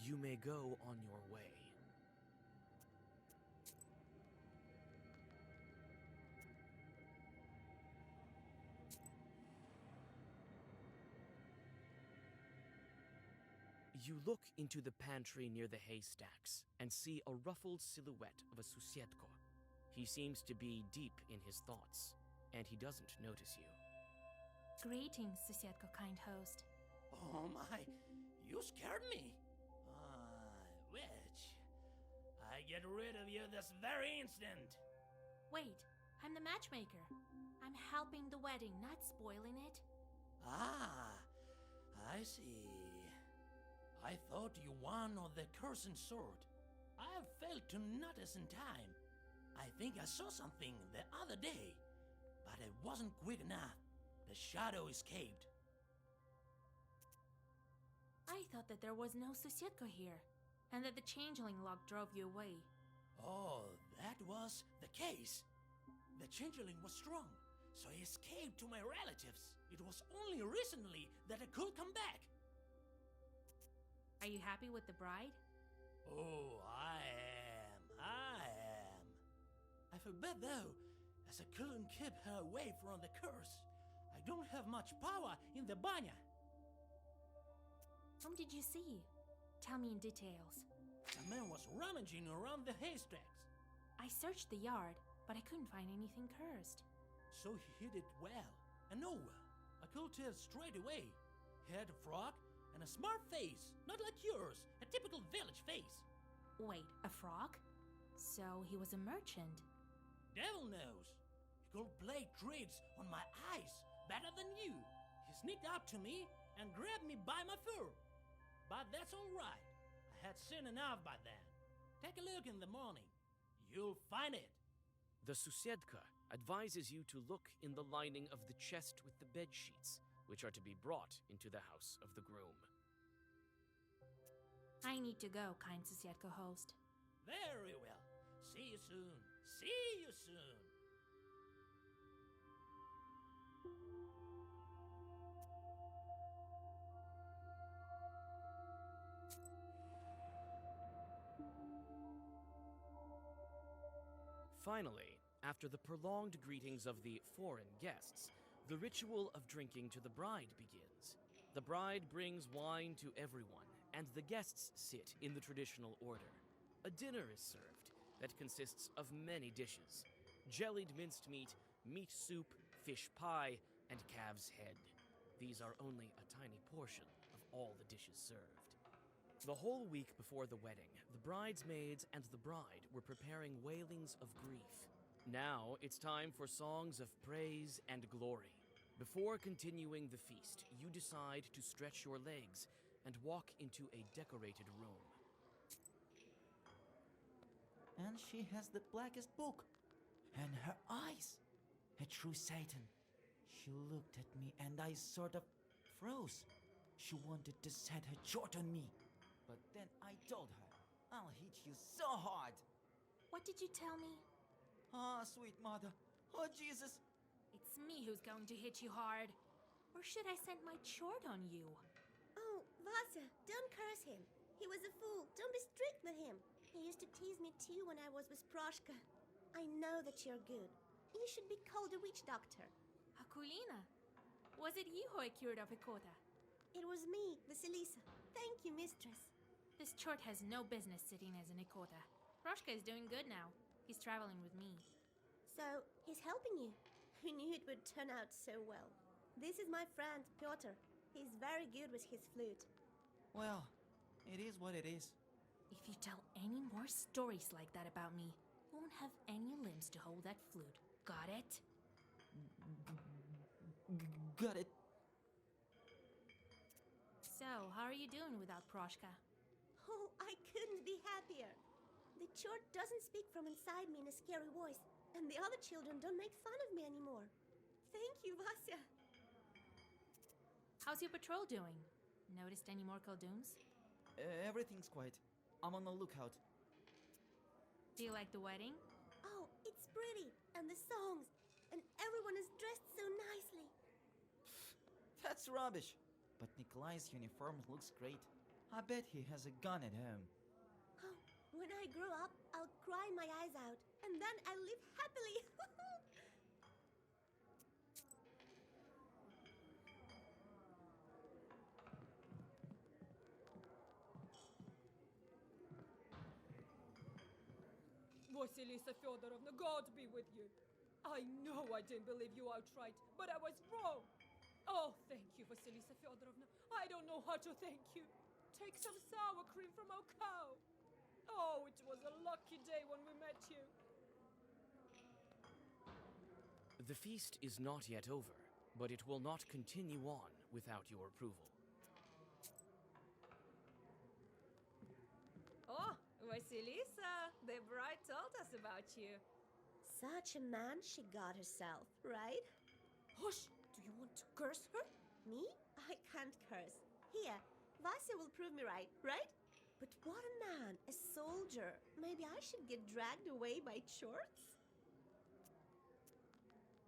You may go on your way. You look into the pantry near the haystacks and see a ruffled silhouette of a susiedko. He seems to be deep in his thoughts, and he doesn't notice you. Greetings, susiedko kind host. Oh my, you scared me. Witch, I get rid of you this very instant. Wait, I'm the matchmaker. I'm helping the wedding, not spoiling it. Ah, I see. I thought you won on the cursing sword. I have failed to notice in time. I think I saw something the other day, but it wasn't quick enough. The shadow escaped. I thought that there was no susiedko here, and that the changeling lock drove you away. Oh, that was the case. The changeling was strong, so he escaped to my relatives. It was only recently that I could come back. Are you happy with the bride? Oh, I am. I feel bad though, as I couldn't keep her away from the curse. I don't have much power in the banya. Whom did you see? Tell me in details. The man was rummaging around the haystacks. I searched the yard, but I couldn't find anything cursed. So he hid it well. And no, I could tell straight away. He had a frog and a smart face, not like yours, a typical village face. Wait, a frog? So he was a merchant. Devil knows. He could play tricks on my eyes better than you. He sneaked up to me and grabbed me by my fur. But that's all right. I had seen enough by then. Take a look in the morning. You'll find it. The susiedka advises you to look in the lining of the chest with the bed sheets, which are to be brought into the house of the groom. I need to go, kind susiedko host. Very well. See you soon. See you soon. Finally, after the prolonged greetings of the foreign guests, the ritual of drinking to the bride begins. The bride brings wine to everyone, and the guests sit in the traditional order. A dinner is served that consists of many dishes: jellied minced meat, meat soup, fish pie, and calf's head. These are only a tiny portion of all the dishes served. The whole week before the wedding, the bridesmaids and the bride were preparing wailings of grief. Now it's time for songs of praise and glory. Before continuing the feast, you decide to stretch your legs and walk into a decorated room. And she has the blackest book. And her eyes. A true Satan. She looked at me and I sort of froze. She wanted to set her jaw on me. But then I told her, I'll hit you so hard. What did you tell me? Ah, sweet mother. Oh, Jesus. It's me who's going to hit you hard. Or should I send my chort on you? Oh, Vasa, don't curse him. He was a fool. Don't be strict with him. He used to tease me too when I was with Proshka. I know that you're good. You should be called a witch doctor. Akulina, was it you who I cured of Ikota? It was me, Vasilisa. Thank you, mistress. This chort has no business sitting as an Ikota. Proshka is doing good now. He's traveling with me. So, he's helping you. We knew it would turn out so well. This is my friend, Piotr. He's very good with his flute. Well, it is what it is. If you tell any more stories like that about me, you won't have any limbs to hold that flute. Got it? Got it. So, how are you doing without Proshka? Oh, I couldn't be happier. The chort doesn't speak from inside me in a scary voice, and the other children don't make fun of me anymore. Thank you, Vasya. How's your patrol doing? Noticed any more Khaldun's? Everything's quiet. I'm on the lookout. Do you like the wedding? Oh, it's pretty, and the songs, and everyone is dressed so nicely. That's rubbish. But Nikolai's uniform looks great. I bet he has a gun at home. Oh, when I grow up, I'll cry my eyes out, and then I'll live happily. Vasilisa Fyodorovna, God be with you. I know I didn't believe you outright, but I was wrong. Oh, thank you, Vasilisa Fyodorovna. I don't know how to thank you. Take some sour cream from our cow. Oh, it was a lucky day when we met you. The feast is not yet over, but it will not continue on without your approval. Oh, Vasilisa, the bride told us about you. Such a man she got herself, right? Hush! Do you want to curse her? Me? I can't curse. Here, Vasya will prove me right, right? But what a man, a soldier. Maybe I should get dragged away by chores?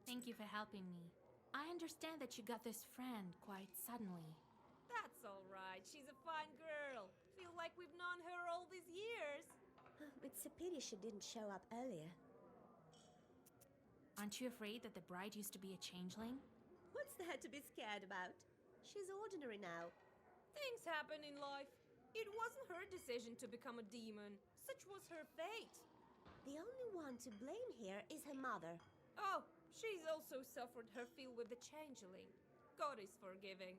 Thank you for helping me. I understand that you got this friend quite suddenly. That's all right. She's a fine girl. Feel like we've known her all these years. It's a pity she didn't show up earlier. Aren't you afraid that the bride used to be a changeling? What's there to be scared about? She's ordinary now. Things happen in life. It wasn't her decision to become a demon. Such was her fate. The only one to blame here is her mother. Oh, she's also suffered her fill with the changeling. God is forgiving.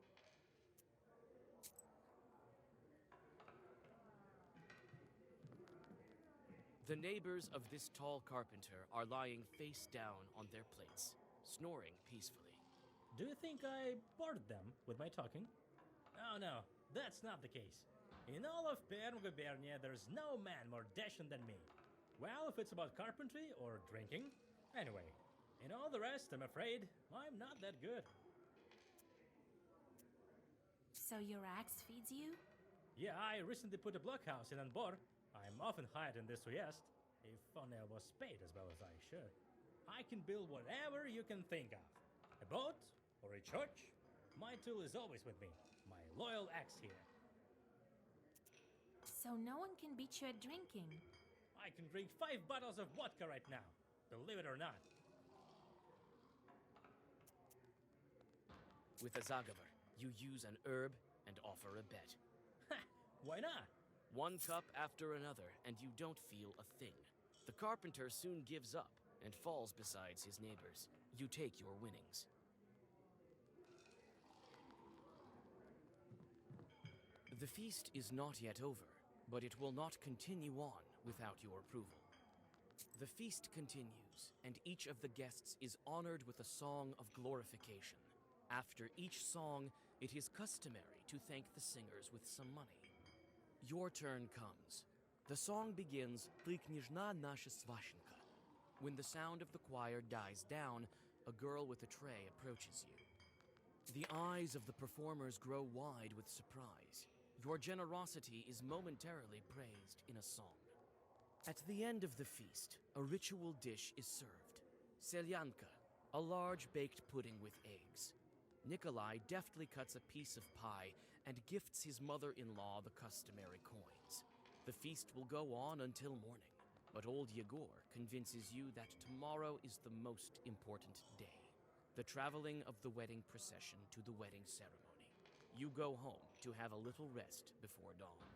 The neighbors of this tall carpenter are lying face down on their plates, snoring peacefully. Do you think I bored them with my talking? Oh no, that's not the case. In all of Perm Gubernia, there's no man more dashing than me. Well, if it's about carpentry or drinking. Anyway, in all the rest, I'm afraid I'm not that good. So your axe feeds you? Yeah, I recently put a blockhouse in Anbor. I'm often hired in this Uyest. If only I was paid as well as I should. I can build whatever you can think of. A boat or a church. My tool is always with me. My loyal axe here. So no one can beat you at drinking. I can drink 5 bottles of vodka right now. Believe it or not. With a Zagavar, you use an herb and offer a bet. Ha! Why not? One cup after another, and you don't feel a thing. The carpenter soon gives up and falls beside his neighbors. You take your winnings. The feast is not yet over, but it will not continue on without your approval. The feast continues, and each of the guests is honored with a song of glorification. After each song, it is customary to thank the singers with some money. Your turn comes. The song begins, "Ty kняжна наша сващенка." When the sound of the choir dies down, a girl with a tray approaches you. The eyes of the performers grow wide with surprise. Your generosity is momentarily praised in a song. At the end of the feast, a ritual dish is served. Selyanka, a large baked pudding with eggs. Nikolai deftly cuts a piece of pie and gifts his mother-in-law the customary coins. The feast will go on until morning, but old Yegor convinces you that tomorrow is the most important day. The traveling of the wedding procession to the wedding ceremony. You go home to have a little rest before dawn.